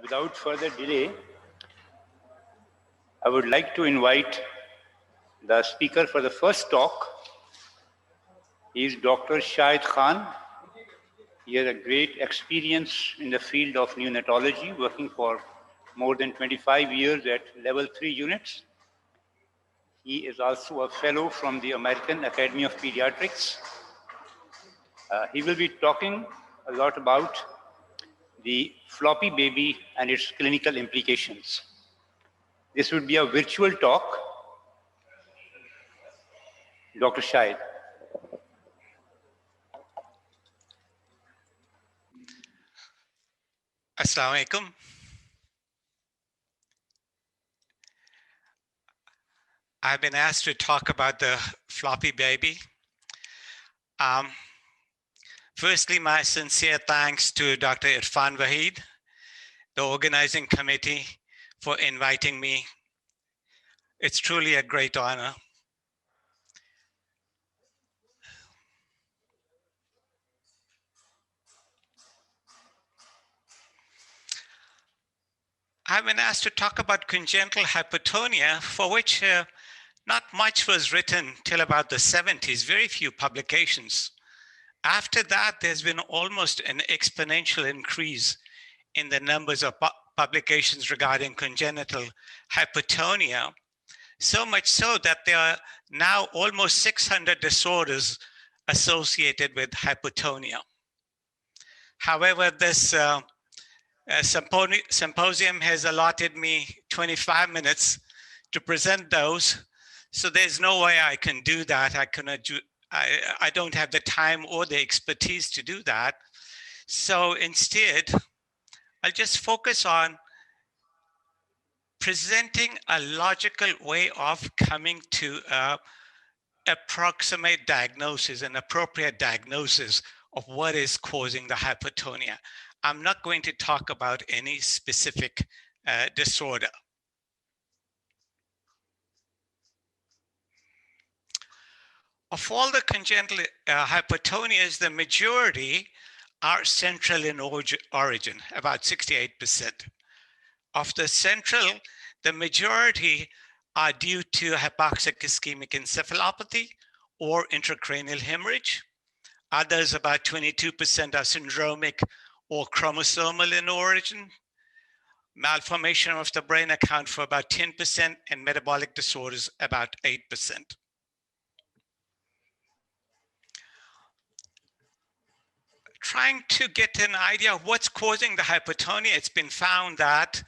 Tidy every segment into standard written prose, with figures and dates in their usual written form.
Without further delay, I would like to invite the speaker for the first talk. He is Dr. Shahid Khan. He has a great experience in the field of neonatology, working for more than 25 years at level 3 units. He is also a fellow from the American Academy of Pediatrics. He will be talking a lot about the floppy baby and its clinical implications. This would be a virtual talk. Dr. Shahid. Assalamu alaikum. I've been asked to talk about the floppy baby. Firstly, my sincere thanks to Dr. Irfan Wahid, the organizing committee, for inviting me. It's truly a great honor. I've been asked to talk about congenital hypotonia, for which not much was written till about the 70s, very few publications. After that, there's been almost an exponential increase in the numbers of publications regarding congenital hypotonia, so much so that there are now almost 600 disorders associated with hypotonia. However, this symposium has allotted me 25 minutes to present those, so there's no way I can do that. I don't have the time or the expertise to do that. So instead, I'll just focus on presenting a logical way of coming to approximate diagnosis, an appropriate diagnosis of what is causing the hypotonia. I'm not going to talk about any specific disorder. Of all the congenital hypotonias, the majority are central in origin, about 68%. Of the central, the majority are due to hypoxic ischemic encephalopathy or intracranial hemorrhage. Others, about 22%, are syndromic or chromosomal in origin. Malformation of the brain account for about 10%, and metabolic disorders about 8%. Trying to get an idea of what's causing the hypotonia, it's been found that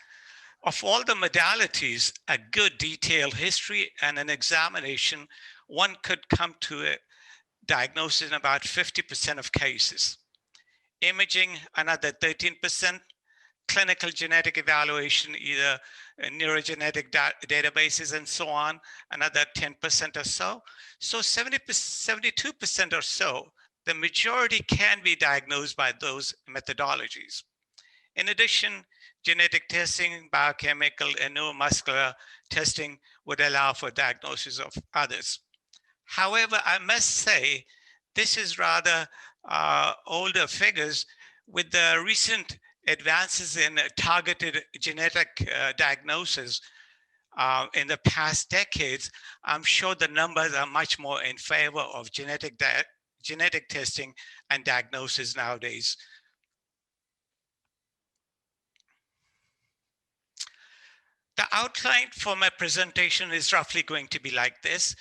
of all the modalities, a good detailed history and an examination, one could come to a diagnosis in about 50% of cases. Imaging, another 13%. Clinical genetic evaluation, either neurogenetic databases and so on, another 10% or so. So 72% or so, the majority can be diagnosed by those methodologies. In addition, genetic testing, biochemical, and neuromuscular testing would allow for diagnosis of others. However, I must say, this is rather older figures. With the recent advances in targeted genetic diagnosis in the past decades, I'm sure the numbers are much more in favor of genetic testing and diagnosis nowadays. The outline for my presentation is roughly going to be like this.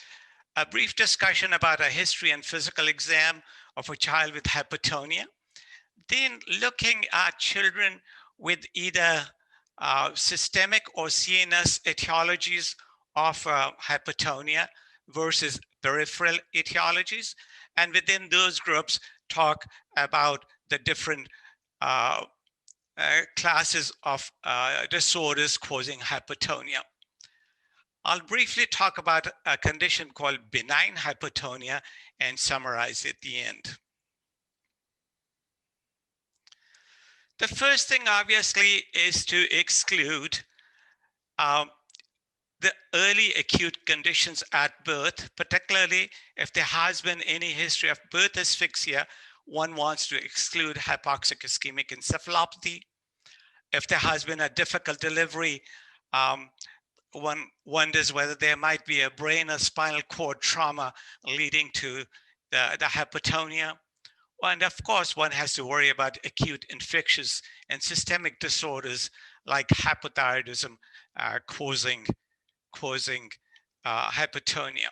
A brief discussion about a history and physical exam of a child with hypotonia. Then looking at children with either systemic or CNS etiologies of hypotonia versus peripheral etiologies. And within those groups, talk about the different classes of disorders causing hypotonia. I'll briefly talk about a condition called benign hypotonia and summarize at the end. The first thing, obviously, is to exclude the early acute conditions at birth, particularly if there has been any history of birth asphyxia. One wants to exclude hypoxic ischemic encephalopathy, If there has been a difficult delivery, one wonders whether there might be a brain or spinal cord trauma leading to the hypotonia. And of course, one has to worry about acute infectious and systemic disorders like hypothyroidism causing hypotonia.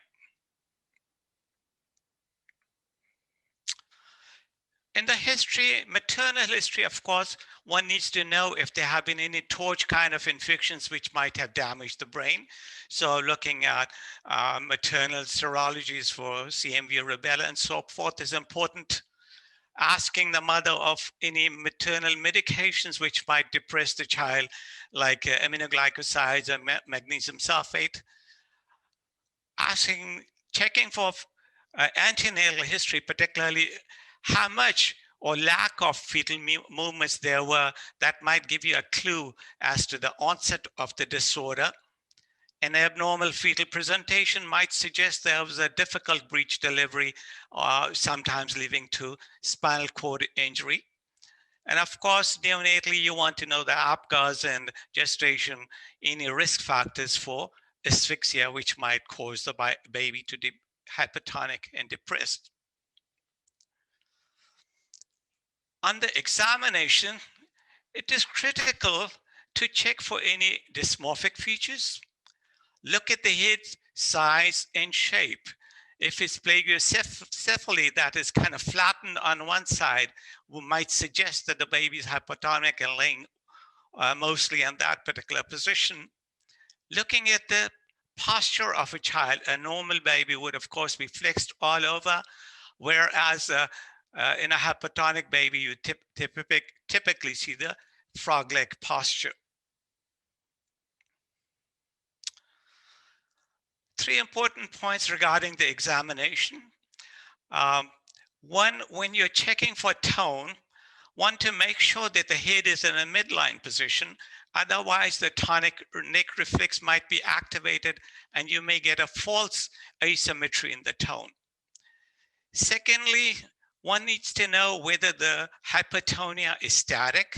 In the history, maternal history, of course, one needs to know if there have been any torch kind of infections which might have damaged the brain. So looking at maternal serologies for CMV, rubella, and so forth is important. Asking the mother of any maternal medications which might depress the child, like aminoglycosides or magnesium sulfate. Checking for antenatal history, particularly how much or lack of fetal movements there were that might give you a clue as to the onset of the disorder. An abnormal fetal presentation might suggest there was a difficult breech delivery, sometimes leading to spinal cord injury. And of course, neonatally, you want to know the APGARs and gestation, any risk factors for asphyxia, which might cause the baby to be hypotonic and depressed. Under examination, it is critical to check for any dysmorphic features. Look at the head size and shape. If it's plagiocephaly that is kind of flattened on one side, we might suggest that the baby is hypotonic and laying mostly in that particular position. Looking at the posture of a child, a normal baby would of course be flexed all over, whereas in a hypotonic baby, you typically see the frog-leg posture. 3 important points regarding the examination. One, when you're checking for tone, one to make sure that the head is in a midline position. Otherwise, the tonic neck reflex might be activated and you may get a false asymmetry in the tone. Secondly, one needs to know whether the hypotonia is static,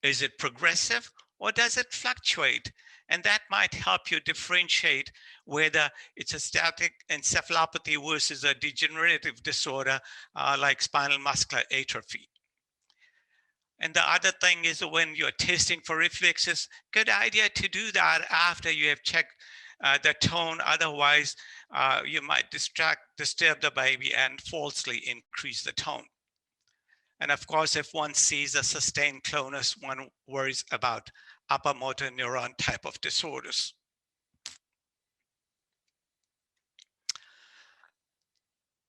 is it progressive, or does it fluctuate? And that might help you differentiate whether it's a static encephalopathy versus a degenerative disorder like spinal muscular atrophy. And the other thing is when you're testing for reflexes, good idea to do that after you have checked the tone. Otherwise, you might disturb the baby and falsely increase the tone. And of course, if one sees a sustained clonus, one worries about upper motor neuron type of disorders.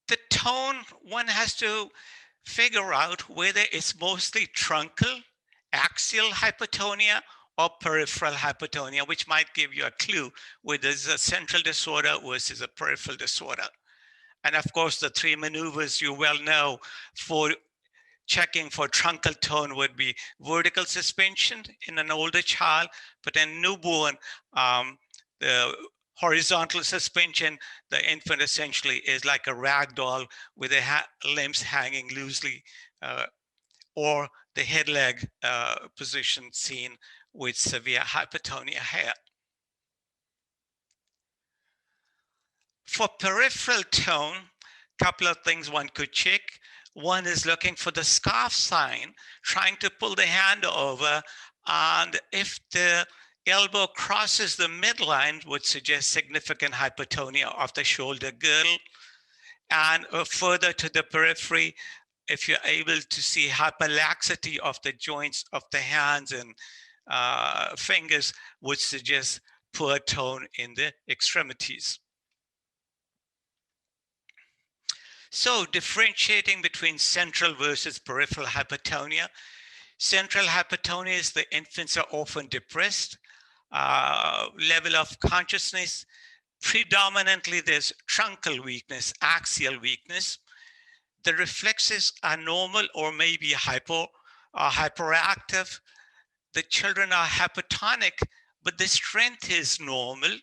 The tone, one has to figure out whether it's mostly truncal, axial hypotonia, or peripheral hypotonia, which might give you a clue whether it's a central disorder versus a peripheral disorder. And of course, the 3 maneuvers you well know for checking for truncal tone would be vertical suspension in an older child, but in newborn, the horizontal suspension, the infant essentially is like a rag doll with the limbs hanging loosely, or the head leg position seen with severe hypotonia hair. For peripheral tone, a couple of things one could check. One is looking for the scarf sign, trying to pull the hand over, and if the elbow crosses the midline would suggest significant hypotonia of the shoulder girdle. And further to the periphery, if you're able to see hyperlaxity of the joints of the hands and fingers would suggest poor tone in the extremities. So differentiating between central versus peripheral hypotonia. Central hypotonia is the infants are often depressed. Level of consciousness, predominantly there's truncal weakness, axial weakness. The reflexes are normal or maybe hyperactive. The children are hypotonic, but the strength is normal.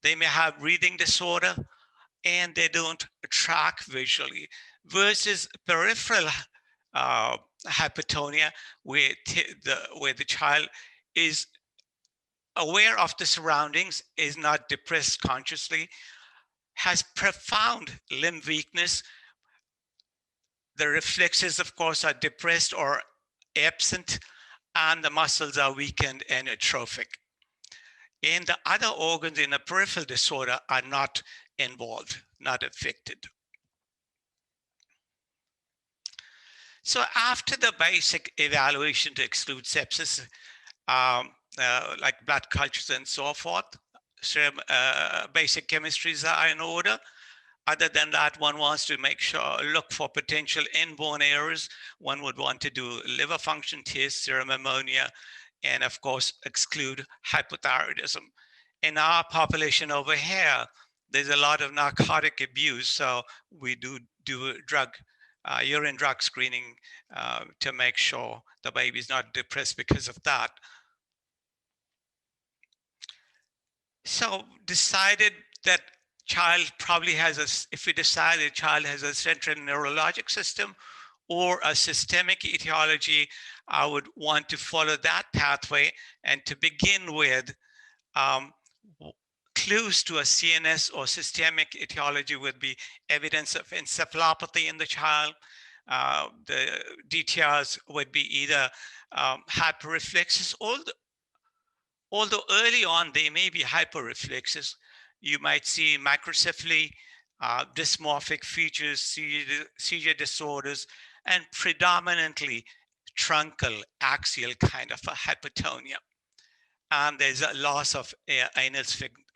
They may have breathing disorder and they don't track visually. Versus peripheral hypotonia, where the child is aware of the surroundings, is not depressed consciously, has profound limb weakness. The reflexes, of course, are depressed or absent, and the muscles are weakened and atrophic. And the other organs in a peripheral disorder are not involved, not affected. So after the basic evaluation to exclude sepsis, like blood cultures and so forth, basic chemistries are in order. Other than that, one wants to look for potential inborn errors. One would want to do liver function tests, serum ammonia, and of course, exclude hypothyroidism. In our population over here, there's a lot of narcotic abuse, so we do urine drug screening to make sure the baby is not depressed because of that. So decided that child probably has if we decide a child has a central neurologic system or a systemic etiology, I would want to follow that pathway. And to begin with, clues to a CNS or systemic etiology would be evidence of encephalopathy in the child. The DTRs would be either hyperreflexes, although early on they may be hyperreflexes. You might see microcephaly, dysmorphic features, seizure disorders, and predominantly truncal axial kind of a hypotonia. And there's a loss of anal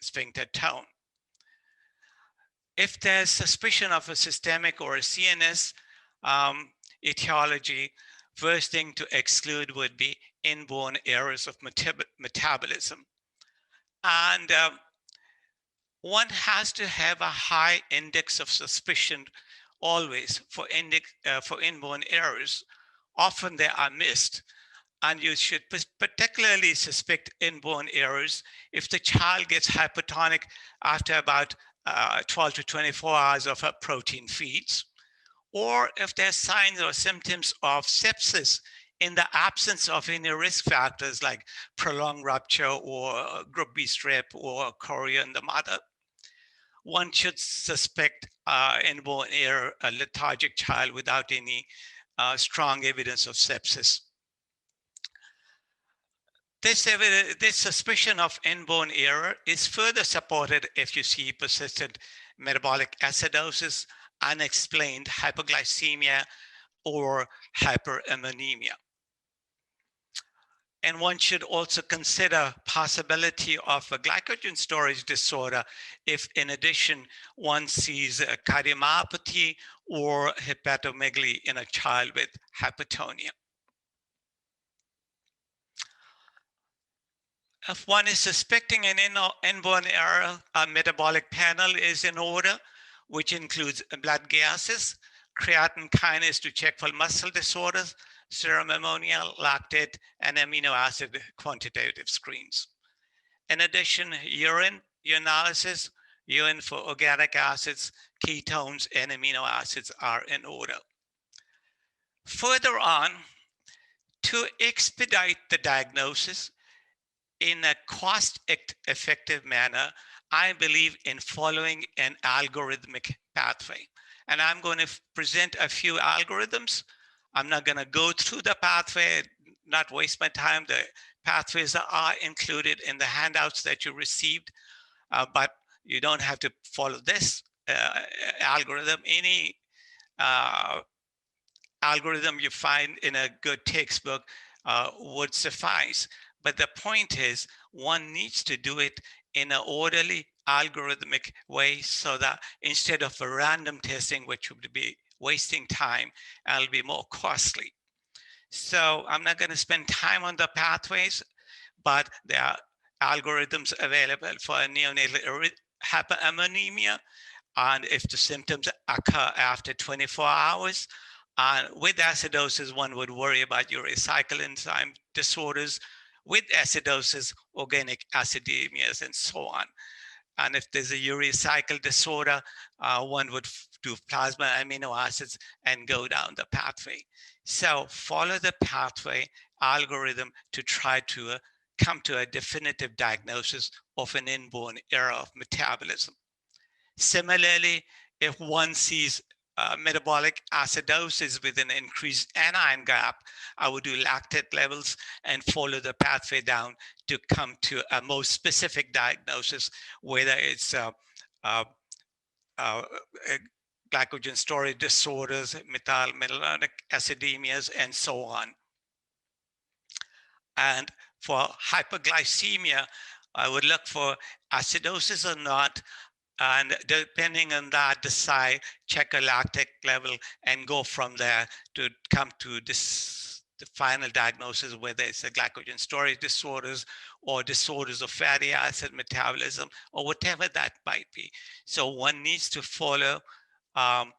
sphincter tone. If there's suspicion of a systemic or a CNS etiology, first thing to exclude would be inborn errors of metabolism. And one has to have a high index of suspicion always for inborn errors. Often they are missed. And you should particularly suspect inborn errors if the child gets hypotonic after about 12 to 24 hours of a protein feeds, or if there's signs or symptoms of sepsis in the absence of any risk factors like prolonged rupture or group B strep or chorea in the mother. One should suspect inborn error, a lethargic child without any strong evidence of sepsis. This suspicion of inborn error is further supported if you see persistent metabolic acidosis, unexplained hypoglycemia, or hyperammonemia. And one should also consider possibility of a glycogen storage disorder if in addition one sees a cardiomyopathy or hepatomegaly in a child with hypotonia. If one is suspecting an inborn error, a metabolic panel is in order, which includes blood gases, creatine kinase to check for muscle disorders, serum ammonia, lactate, and amino acid quantitative screens. In addition, urinalysis, urine for organic acids, ketones, and amino acids are in order. Further on, to expedite the diagnosis, in a cost-effective manner, I believe in following an algorithmic pathway. And I'm going to present a few algorithms. I'm not going to go through the pathway, not waste my time. The pathways are included in the handouts that you received, but you don't have to follow this algorithm. Any algorithm you find in a good textbook would suffice. But the point is, one needs to do it in an orderly, algorithmic way so that instead of a random testing, which would be wasting time and it'll be more costly. So I'm not going to spend time on the pathways, but there are algorithms available for neonatal hyperammonemia, and if the symptoms occur after 24 hours. And with acidosis, one would worry about urea cycle enzyme disorders. With acidosis, organic acidemias, and so on. And if there's a urea cycle disorder, one would do plasma amino acids and go down the pathway. So follow the pathway algorithm to try to come to a definitive diagnosis of an inborn error of metabolism. Similarly, if one sees metabolic acidosis with an increased anion gap, I would do lactate levels and follow the pathway down to come to a more specific diagnosis, whether it's glycogen storage disorders, methylmalonic acidemias, and so on. And for hyperglycemia, I would look for acidosis or not, and depending on that, decide, check a lactate level, and go from there to come to this, the final diagnosis, whether it's a glycogen storage disorders or disorders of fatty acid metabolism or whatever that might be. So one needs to follow an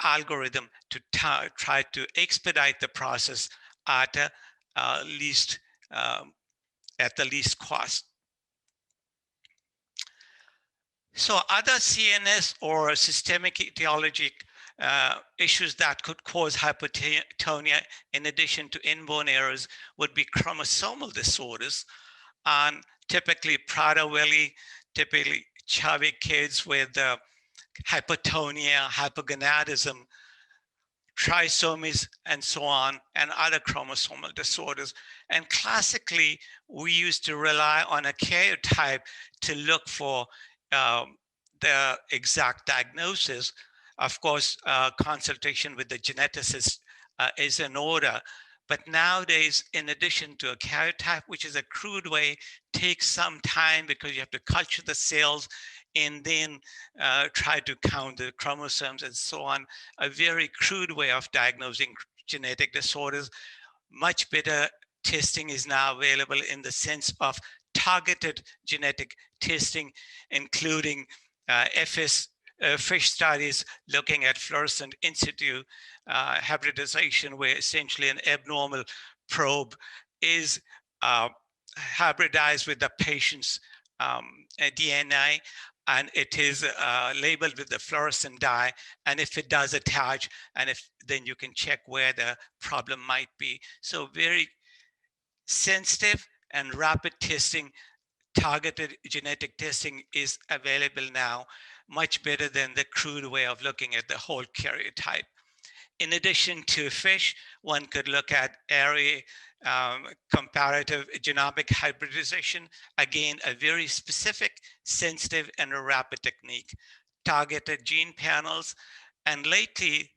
algorithm to try to expedite the process at least at the least cost. So other CNS or systemic etiologic issues that could cause hypotonia in addition to inborn errors would be chromosomal disorders, and typically Prader-Willi, typically chubby kids with hypotonia, hypogonadism, trisomies, and so on, and other chromosomal disorders. And classically, we used to rely on a karyotype to look for the exact diagnosis. Of course, consultation with the geneticist is in order. But nowadays, in addition to a karyotype, which is a crude way, takes some time because you have to culture the cells and then try to count the chromosomes and so on. A very crude way of diagnosing genetic disorders. Much better testing is now available in the sense of targeted genetic testing, including fish studies looking at fluorescent in situ hybridization, where essentially an abnormal probe is hybridized with the patient's DNA, and it is labeled with the fluorescent dye. And if it does attach, and if then you can check where the problem might be. So very sensitive and rapid testing, targeted genetic testing is available now, much better than the crude way of looking at the whole karyotype. In addition to fish, one could look at area comparative genomic hybridization. Again, a very specific, sensitive, and a rapid technique. Targeted gene panels, and lately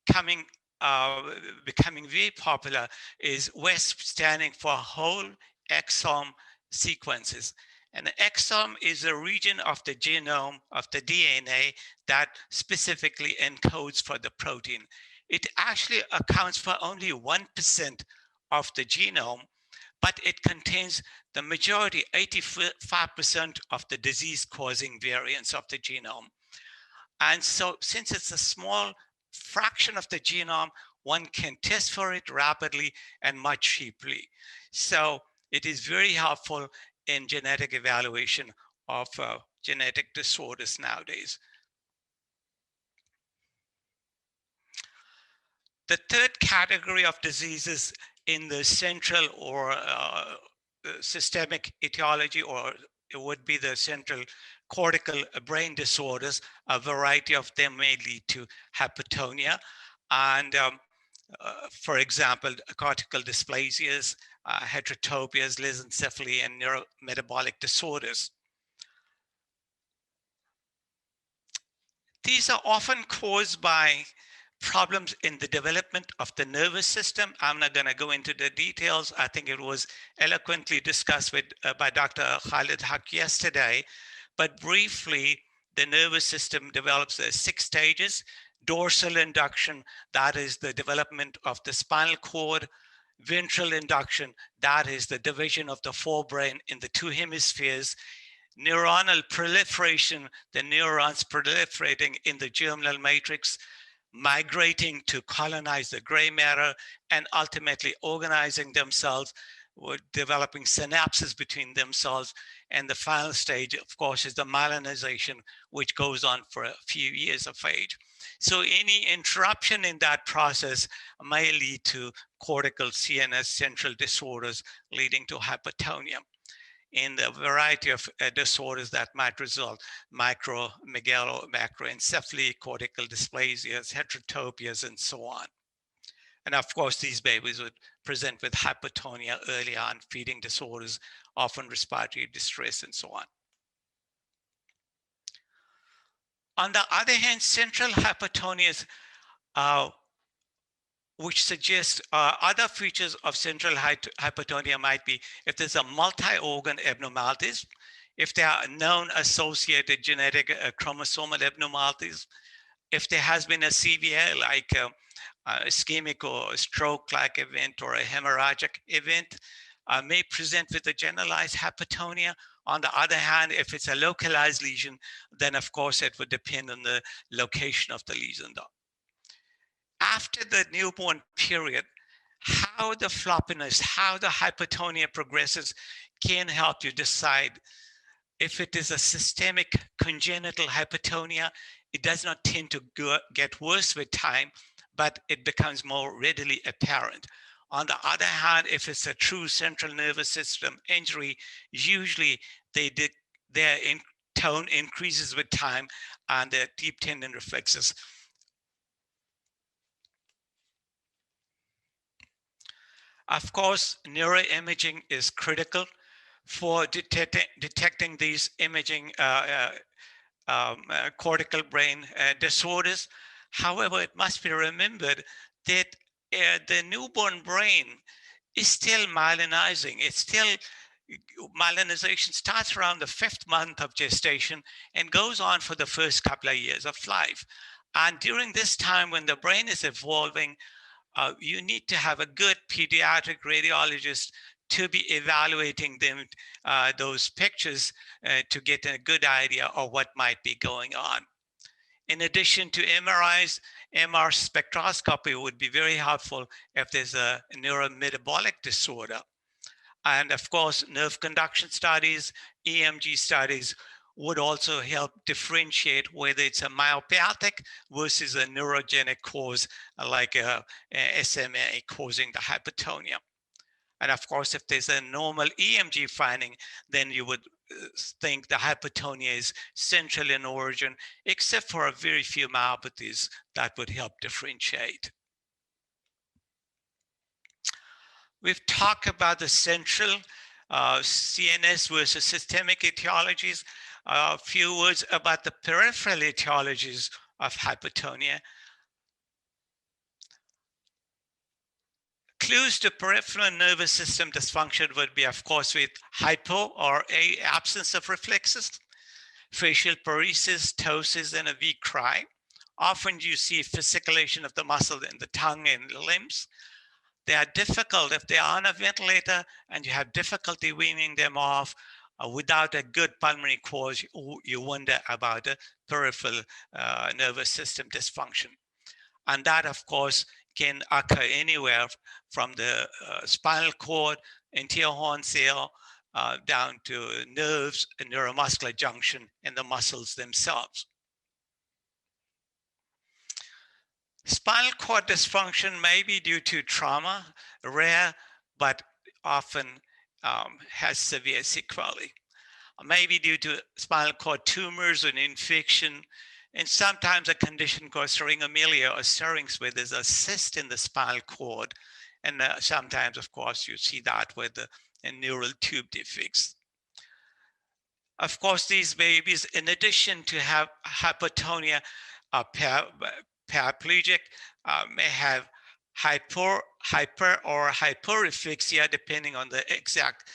becoming very popular is WESP, standing for whole exome sequences. An exome is a region of the genome of the DNA that specifically encodes for the protein. It actually accounts for only 1% of the genome, but it contains the majority, 85% of the disease-causing variants of the genome. And so since it's a small fraction of the genome, one can test for it rapidly and much cheaply. So it is very helpful in genetic evaluation of genetic disorders nowadays. The third category of diseases in the central or systemic etiology, or it would be the central cortical brain disorders. A variety of them may lead to hypotonia. And for example, cortical dysplasias, heterotopias, lissencephaly, and neurometabolic disorders. These are often caused by problems in the development of the nervous system. I'm not going to go into the details. I think it was eloquently discussed by Dr. Khalid Haq yesterday. But briefly, the nervous system develops 6 stages. Dorsal induction, that is the development of the spinal cord. Ventral induction, that is the division of the forebrain in the 2 hemispheres. Neuronal proliferation, the neurons proliferating in the germinal matrix, migrating to colonize the gray matter, and ultimately organizing themselves developing synapses between themselves. And the final stage, of course, is the myelinization, which goes on for a few years of age. So any interruption in that process may lead to cortical CNS central disorders leading to hypotonia. In the variety of disorders that might result, macroencephaly, cortical dysplasias, heterotopias, and so on. And of course, these babies would present with hypotonia early on, feeding disorders, often respiratory distress, and so on. On the other hand, central hypotonias, which suggests other features of central hypotonia might be if there's a multi-organ abnormalities, if there are known associated genetic chromosomal abnormalities, if there has been a CVA like ischemic or stroke-like event or a hemorrhagic event, may present with a generalized hypotonia. On the other hand, if it's a localized lesion, then of course it would depend on the location of the lesion though. After the newborn period, how the floppiness, how the hypotonia progresses can help you decide if it is a systemic congenital hypotonia. It does not tend to get worse with time, but it becomes more readily apparent. On the other hand, if it's a true central nervous system injury, usually their tone increases with time and their deep tendon reflexes. Of course, neuroimaging is critical for detecting these imaging cortical brain disorders. However, it must be remembered that the newborn brain is still myelinizing. It's still, myelinization starts around the 5th month of gestation and goes on for the first couple of years of life. And during this time when the brain is evolving, you need to have a good pediatric radiologist to be evaluating them, those pictures to get a good idea of what might be going on. In addition to MRIs, MR spectroscopy would be very helpful if there's a neurometabolic disorder. And of course, nerve conduction studies, EMG studies would also help differentiate whether it's a myopathic versus a neurogenic cause like a SMA causing the hypotonia. And of course, if there's a normal EMG finding, then you would think the hypotonia is central in origin, except for a very few myopathies that would help differentiate. We've talked about the central CNS versus systemic etiologies. A few words about the peripheral etiologies of hypotonia. Clues to peripheral nervous system dysfunction would be, of course, with hypo or absence of reflexes, facial paresis, ptosis, and a weak cry. Often you see fasciculation of the muscle in the tongue and the limbs. They are difficult if they are on a ventilator and you have difficulty weaning them off. Without a good pulmonary cause, you wonder about the peripheral nervous system dysfunction. And that, of course, can occur anywhere from the spinal cord, anterior horn cell, down to nerves, and neuromuscular junction, and the muscles themselves. Spinal cord dysfunction may be due to trauma, rare, but often has severe sequelae. Maybe due to spinal cord tumors and infection, and sometimes a condition called syringomelia or syrinx, where there's a cyst in the spinal cord. And sometimes, of course, you see that with the neural tube defects. Of course, these babies, in addition to have hypotonia, are paraplegic, may have hyper or hyporeflexia, depending on the exact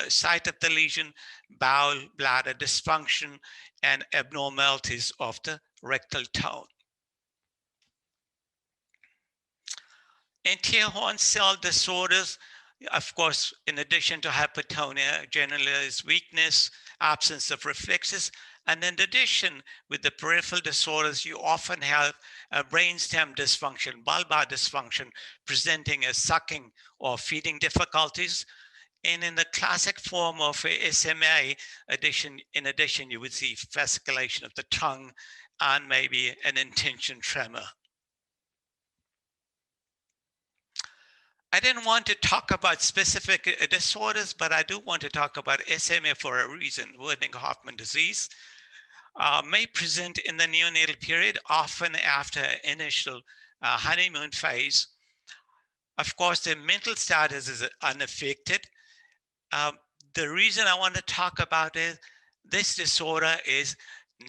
site of the lesion, bowel, bladder dysfunction, and abnormalities of the rectal tone. Anterior horn cell disorders, of course, in addition to hypotonia, generalized weakness, absence of reflexes, and in addition, with the peripheral disorders, you often have a brainstem dysfunction, bulbar dysfunction, presenting as sucking or feeding difficulties. And in the classic form of a SMA in addition, you would see fasciculation of the tongue and maybe an intention tremor. I didn't want to talk about specific disorders, but I do want to talk about SMA for a reason. Wernicke-Hoffman disease may present in the neonatal period, often after initial honeymoon phase. Of course, the mental status is unaffected. The reason I want to talk about it, this disorder is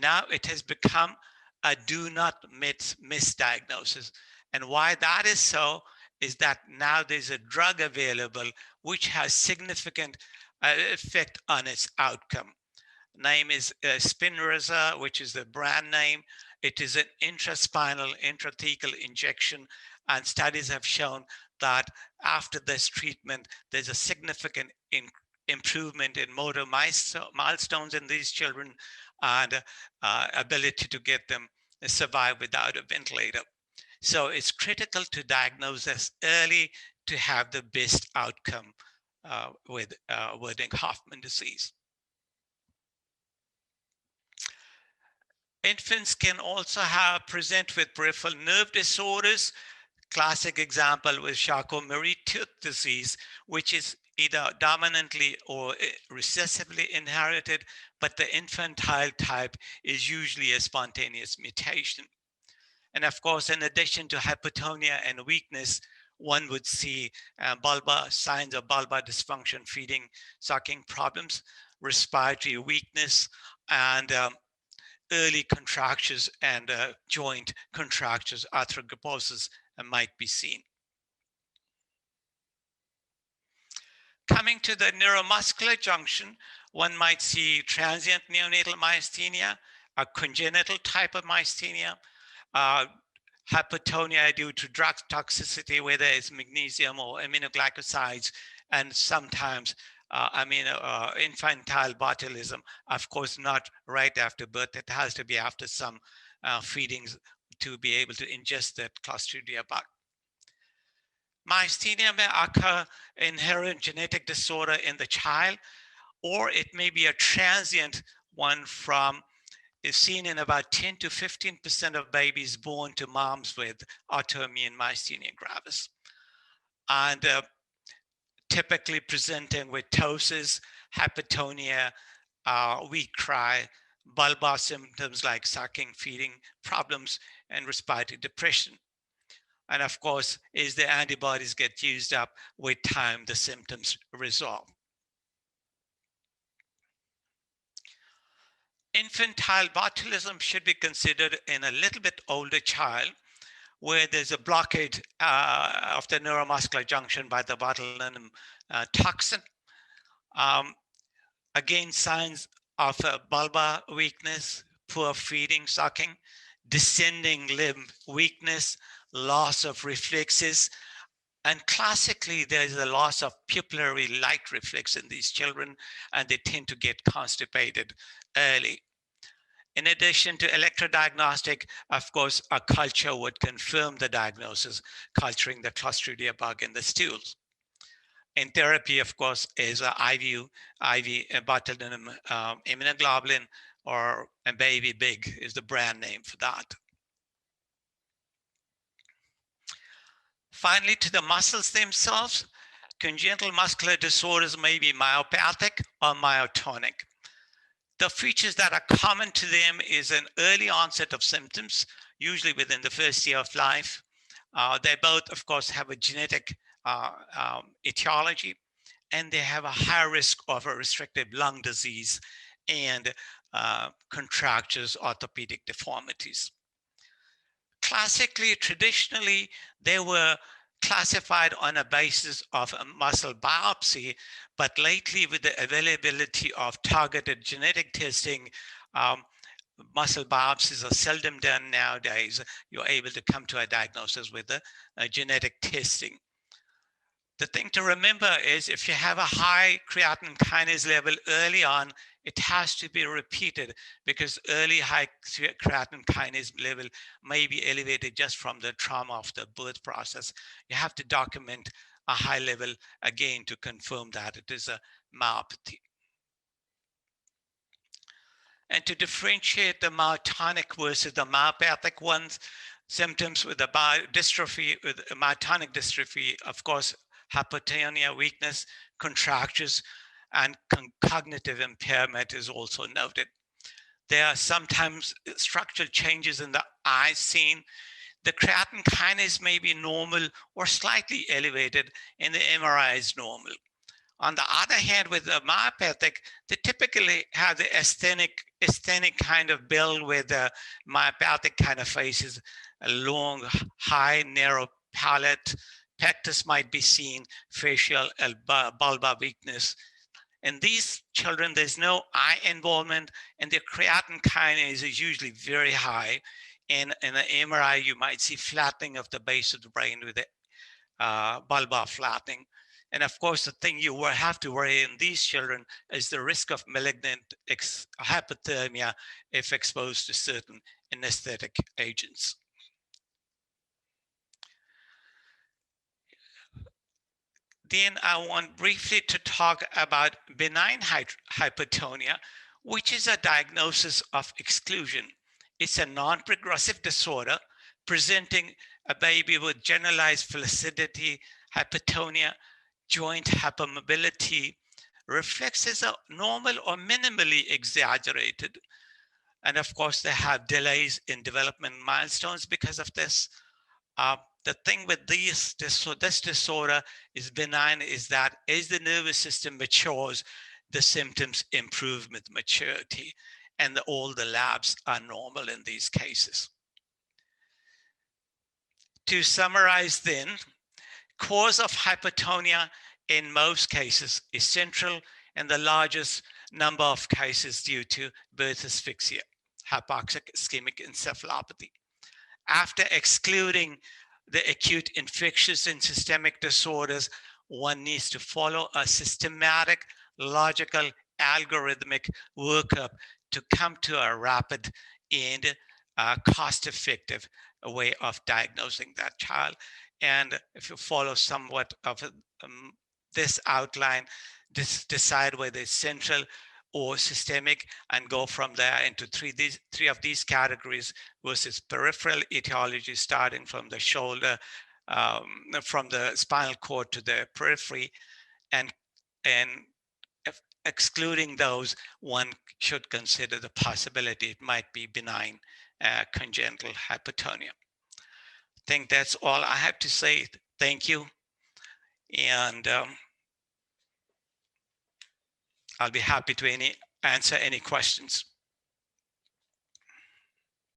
now it has become a do not miss diagnosis. And why that is so is that now there's a drug available which has significant effect on its outcome. Name is Spinraza, which is the brand name. It is an intraspinal intrathecal injection, and studies have shown that after this treatment, there's a significant improvement in motor milestones in these children and ability to get them survive without a ventilator. So it's critical to diagnose this early to have the best outcome with Wernicke-Hoffman disease. Infants can also present with peripheral nerve disorders. Classic example was Charcot-Marie-Tooth disease, which is either dominantly or recessively inherited, but the infantile type is usually a spontaneous mutation. And of course, in addition to hypotonia and weakness, one would see signs of bulbar dysfunction, feeding, sucking problems, respiratory weakness, and early contractures and joint contractures, arthrogryposis might be seen. Coming to the neuromuscular junction, one might see transient neonatal myasthenia, a congenital type of myasthenia, hypotonia due to drug toxicity, whether it's magnesium or aminoglycosides, and sometimes infantile botulism. Of course, not right after birth. It has to be after some feedings to be able to ingest that Clostridia bug. Myasthenia may occur inherent genetic disorder in the child, or it may be a transient one is seen in about 10 to 15% of babies born to moms with autoimmune myasthenia gravis. And typically presenting with ptosis, hypotonia, weak cry, bulbar symptoms like sucking, feeding problems, and respiratory depression. And of course, as the antibodies get used up, with time, the symptoms resolve. Infantile botulism should be considered in a little bit older child where there's a blockade of the neuromuscular junction by the botulinum toxin. Again, signs of bulbar weakness, poor feeding, sucking, descending limb weakness, loss of reflexes, and classically, there's a loss of pupillary light reflex in these children, and they tend to get constipated early. In addition to electrodiagnostic, of course, a culture would confirm the diagnosis, culturing the Clostridia bug in the stools. In therapy, of course, is IV botulinum immunoglobulin, or a Baby Big is the brand name for that. Finally, to the muscles themselves, congenital muscular disorders may be myopathic or myotonic. The features that are common to them is an early onset of symptoms, usually within the first year of life. They both, of course, have a genetic etiology, and they have a high risk of a restrictive lung disease and contractures, orthopedic deformities. Classically, traditionally, they were classified on a basis of a muscle biopsy, but lately with the availability of targeted genetic testing, muscle biopsies are seldom done nowadays. You're able to come to a diagnosis with a genetic testing. The thing to remember is if you have a high creatine kinase level early on, it has to be repeated because early high creatine kinase level may be elevated just from the trauma of the birth process. You have to document a high level again to confirm that it is a myopathy. And to differentiate the myotonic versus the myopathic ones, symptoms with the dystrophy, with myotonic dystrophy, of course, hypotonia, weakness, contractures, and cognitive impairment is also noted. There are sometimes structural changes in the eye seen. The creatine kinase may be normal or slightly elevated, and the MRI is normal. On the other hand, with the myopathic, they typically have the asthenic kind of build with the myopathic kind of faces, a long, high, narrow palate. Pectus might be seen, facial bulbar weakness. In these children, there's no eye involvement, and their creatine kinase is usually very high. And in an MRI, you might see flattening of the base of the brain with the bulbar flattening. And of course, the thing you will have to worry in these children is the risk of malignant hypothermia if exposed to certain anesthetic agents. Then I want briefly to talk about benign hypotonia, which is a diagnosis of exclusion. It's a non-progressive disorder presenting a baby with generalized flaccidity, hypotonia, joint hypermobility. Reflexes are normal or minimally exaggerated. And of course, they have delays in development milestones because of this. The thing with this disorder is benign is that as the nervous system matures, the symptoms improve with maturity, and all the labs are normal in these cases. To summarize then, cause of hypotonia in most cases is central, and the largest number of cases due to birth asphyxia, hypoxic ischemic encephalopathy. After excluding the acute infectious and systemic disorders, one needs to follow a systematic, logical, algorithmic workup to come to a rapid and cost-effective way of diagnosing that child. And if you follow somewhat of this outline, decide whether it's central or systemic, and go from there into three of these categories versus peripheral etiology, starting from the shoulder, from the spinal cord to the periphery, and excluding those, one should consider the possibility it might be benign congenital hypotonia. I think that's all I have to say. Thank you. And I'll be happy to answer any questions.